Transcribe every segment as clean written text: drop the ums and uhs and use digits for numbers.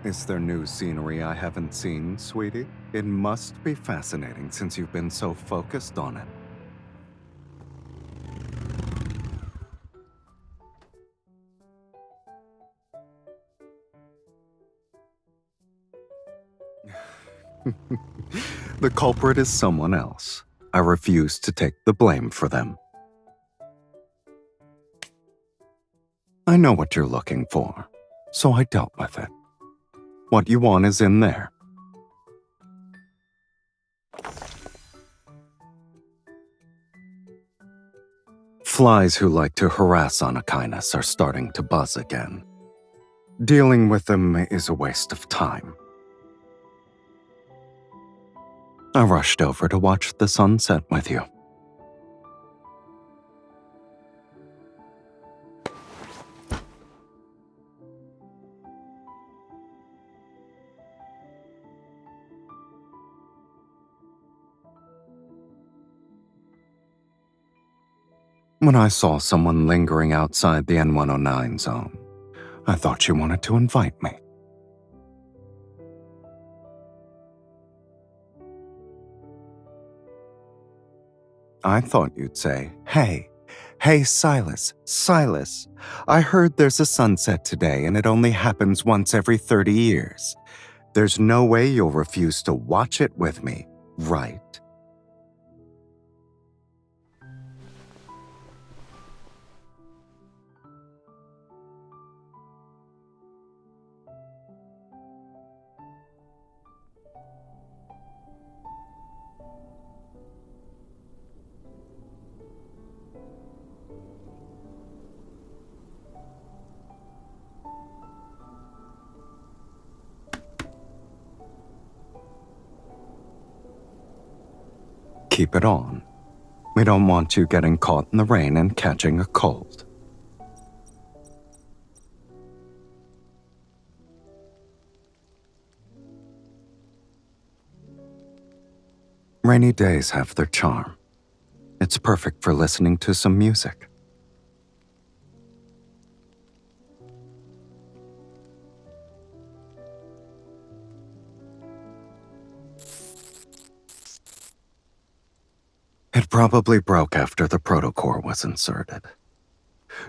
Is there new scenery I haven't seen, sweetie? It must be fascinating since you've been so focused on it. The culprit is someone else. I refuse to take the blame for them. I know what you're looking for, so I dealt with it. What you want is in there. Flies who like to harass Anakinus are starting to buzz again. Dealing with them is a waste of time. I rushed over to watch the sunset with you. When I saw someone lingering outside the N109 zone, I thought you wanted to invite me. I thought you'd say, hey, Sylus, I heard there's a sunset today and it only happens once every 30 years. There's no way you'll refuse to watch it with me, right? Keep it on. We don't want you getting caught in the rain and catching a cold. Rainy days have their charm. It's perfect for listening to some music. It probably broke after the protocore was inserted.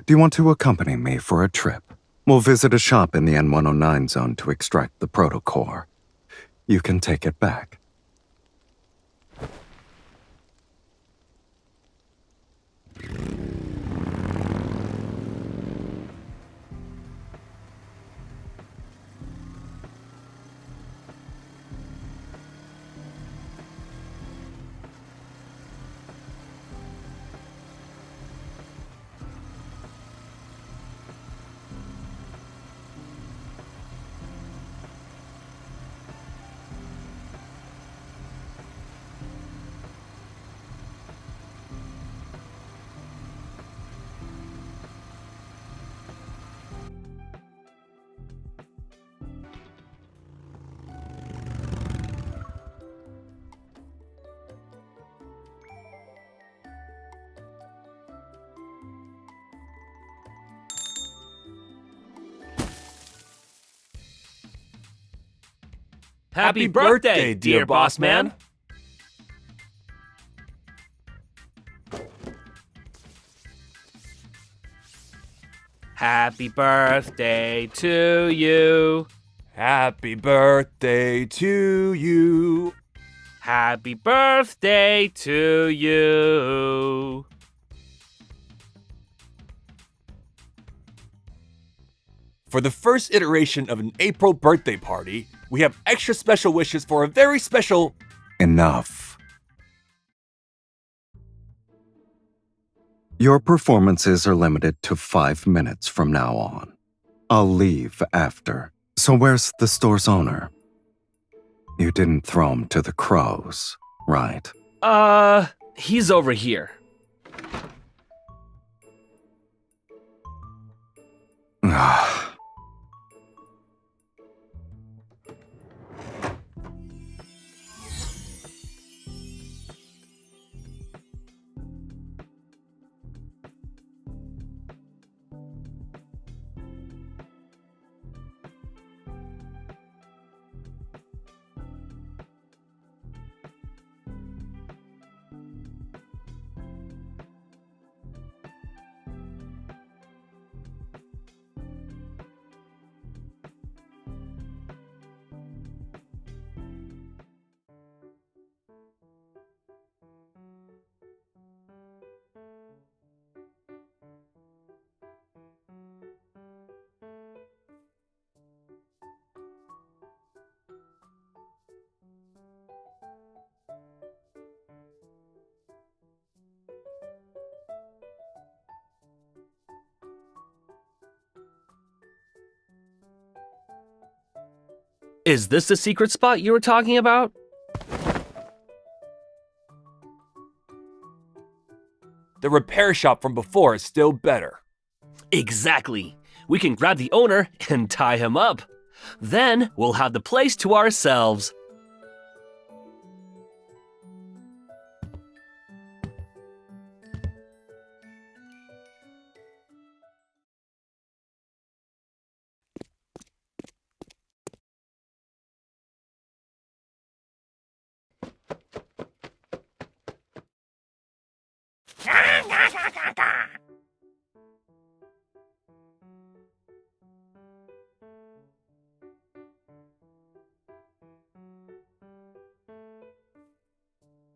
Do you want to accompany me for a trip? We'll visit a shop in the N109 zone to extract the protocore. You can take it back. Happy birthday, dear boss man! Happy birthday to you. Happy birthday to you. Happy birthday to you. For the first iteration of an April birthday party, we have extra special wishes for a very special... Enough. Your performances are limited to 5 minutes from now on. I'll leave after. So where's the store's owner? You didn't throw him to the crows, right? He's over here. Is this the secret spot you were talking about? The repair shop from before is still better. Exactly. We can grab the owner and tie him up. Then we'll have the place to ourselves.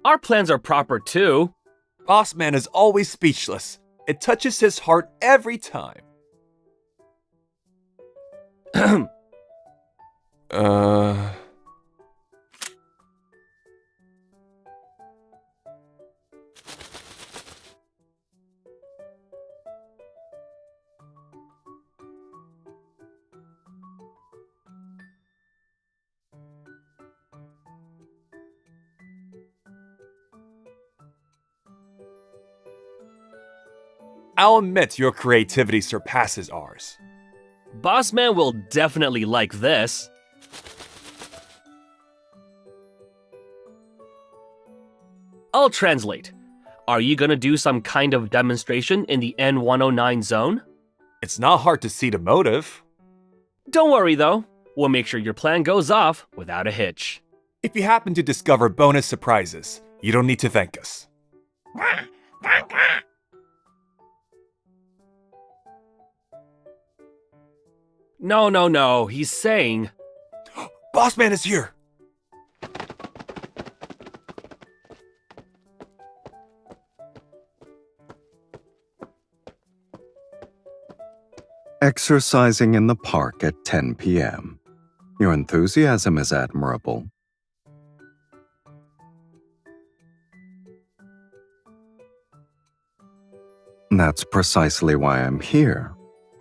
Our plans are proper too. Boss man is always speechless. It touches his heart every time. I'll admit your creativity surpasses ours. Bossman will definitely like this. I'll translate. Are you gonna do some kind of demonstration in the N109 zone? It's not hard to see the motive. Don't worry though, we'll make sure your plan goes off without a hitch. If you happen to discover bonus surprises, you don't need to thank us. No, he's saying... Bossman is here! Exercising in the park at 10 p.m. Your enthusiasm is admirable. That's precisely why I'm here,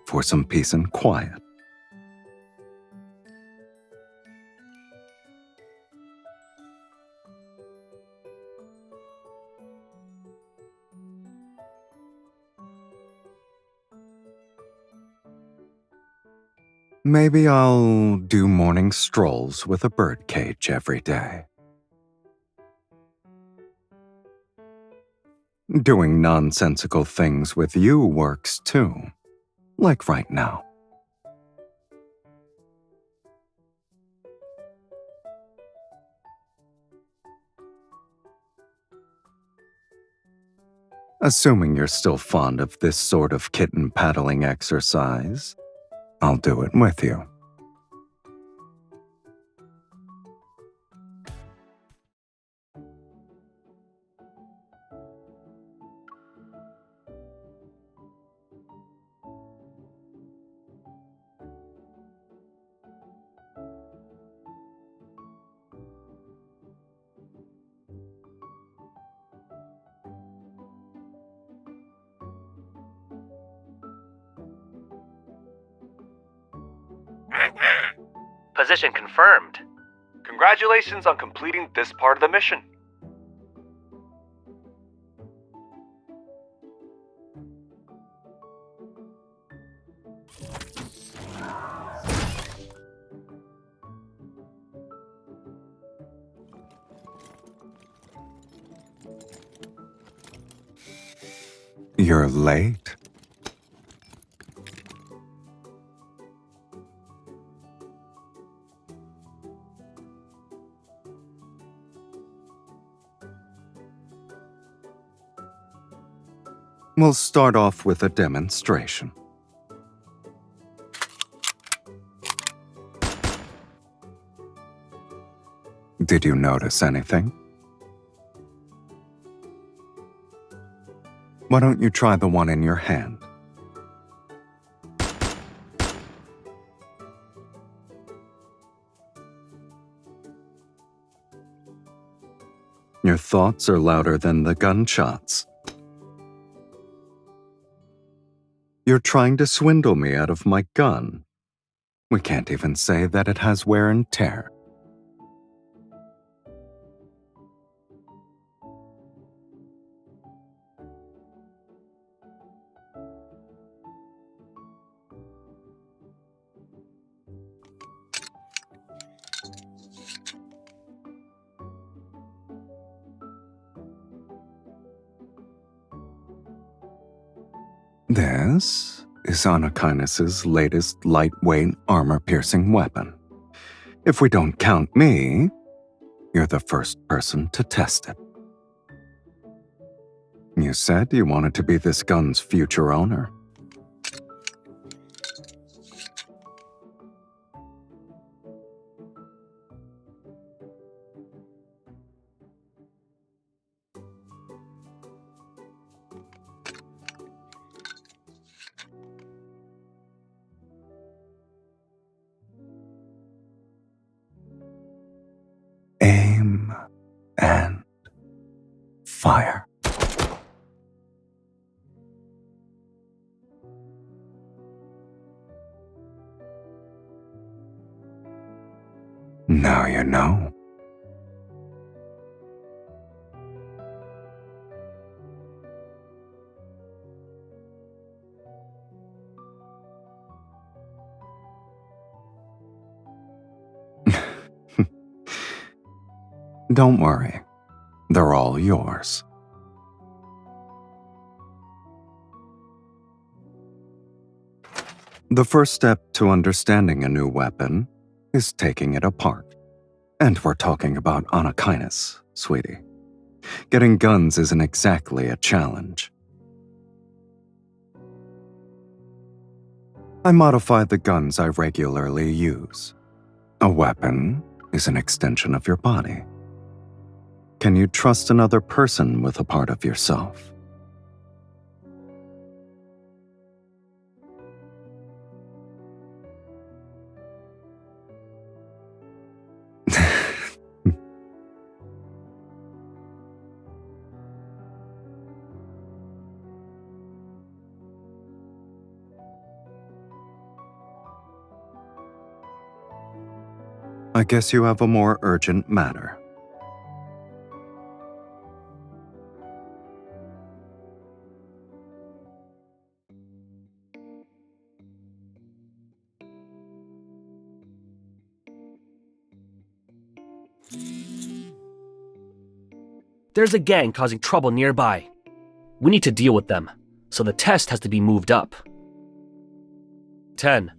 for some peace and quiet. Maybe I'll do morning strolls with a birdcage every day. Doing nonsensical things with you works too, like right now. Assuming you're still fond of this sort of kitten paddling exercise, I'll do it with you. Position confirmed. Congratulations on completing this part of the mission. You're late. We'll start off with a demonstration. Did you notice anything? Why don't you try the one in your hand? Your thoughts are louder than the gunshots. You're trying to swindle me out of my gun. We can't even say that it has wear and tear. This is Anakinus's latest lightweight armor-piercing weapon. If we don't count me, you're the first person to test it. You said you wanted to be this gun's future owner. Aim and fire. Now you know. Don't worry, they're all yours. The first step to understanding a new weapon is taking it apart. And we're talking about Anakinus, sweetie. Getting guns isn't exactly a challenge. I modified the guns I regularly use. A weapon is an extension of your body. Can you trust another person with a part of yourself? I guess you have a more urgent matter. There's a gang causing trouble nearby. We need to deal with them, so the test has to be moved up. 10.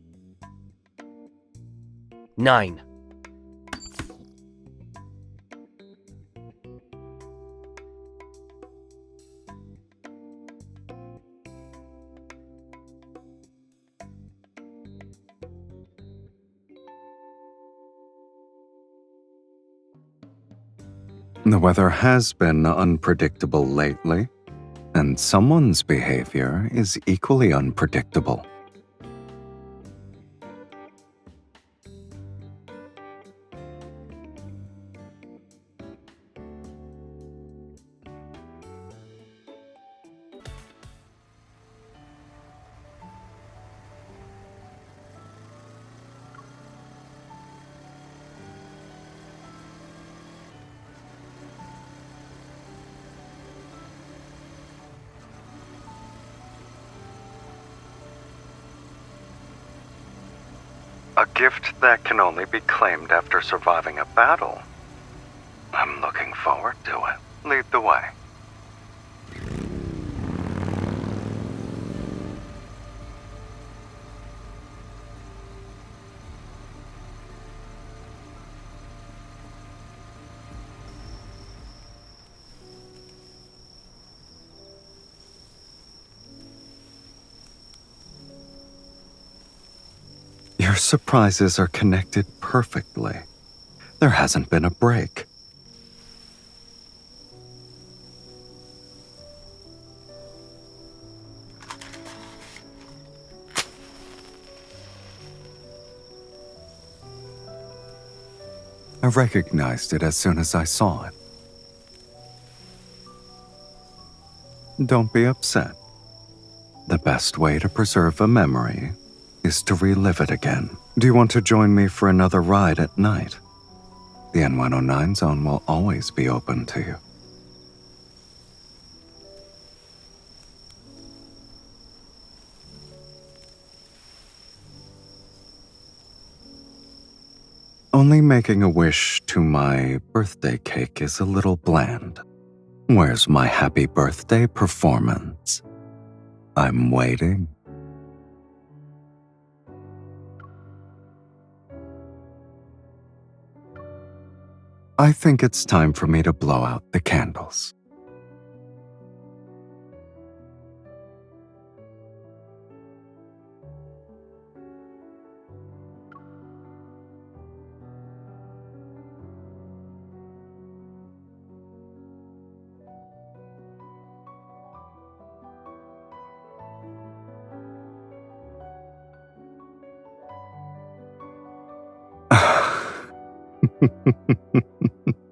9. The weather has been unpredictable lately, and someone's behavior is equally unpredictable. A gift that can only be claimed after surviving a battle. I'm looking forward to it. Lead the way. Your surprises are connected perfectly. There hasn't been a break. I recognized it as soon as I saw it. Don't be upset. The best way to preserve a memory is to relive it again. Do you want to join me for another ride at night? The N109 zone will always be open to you. Only making a wish to my birthday cake is a little bland. Where's my happy birthday performance? I'm waiting. I think it's time for me to blow out the candles.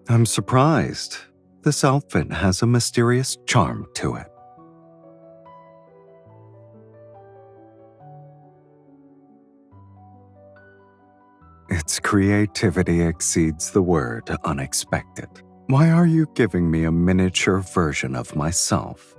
I'm surprised. This outfit has a mysterious charm to it. Its creativity exceeds the word unexpected. Why are you giving me a miniature version of myself?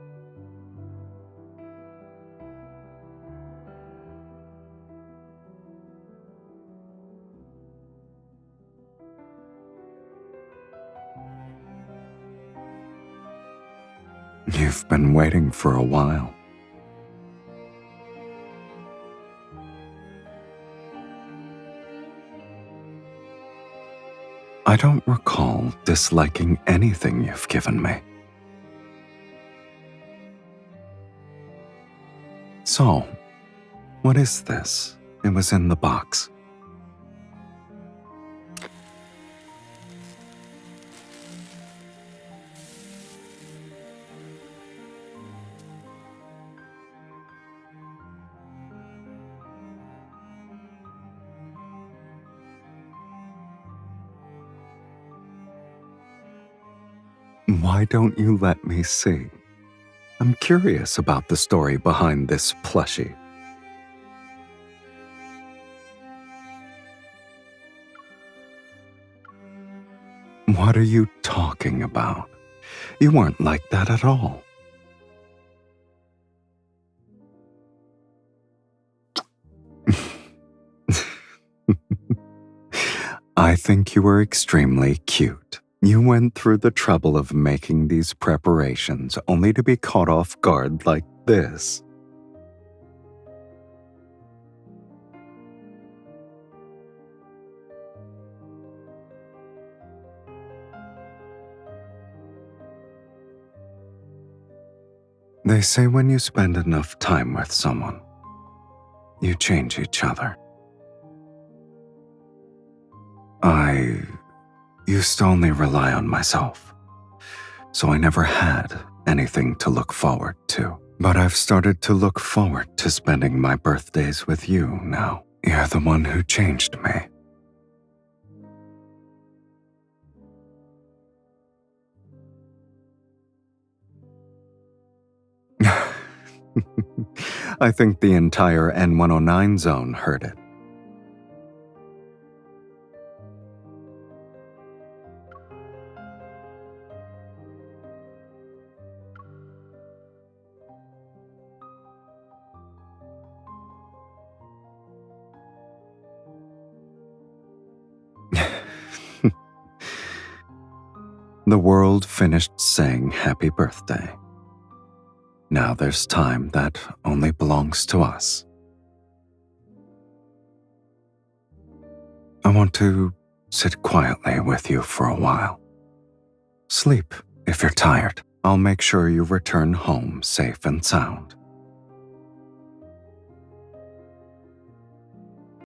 You've been waiting for a while. I don't recall disliking anything you've given me. So, what is this? It was in the box. Why don't you let me see? I'm curious about the story behind this plushie. What are you talking about? You weren't like that at all. I think you were extremely cute. You went through the trouble of making these preparations only to be caught off guard like this. They say when you spend enough time with someone, you change each other. I used to only rely on myself, so I never had anything to look forward to. But I've started to look forward to spending my birthdays with you now. You're the one who changed me. I think the entire N109 zone heard it. The world finished saying happy birthday. Now there's time that only belongs to us. I want to sit quietly with you for a while. Sleep if you're tired. I'll make sure you return home safe and sound.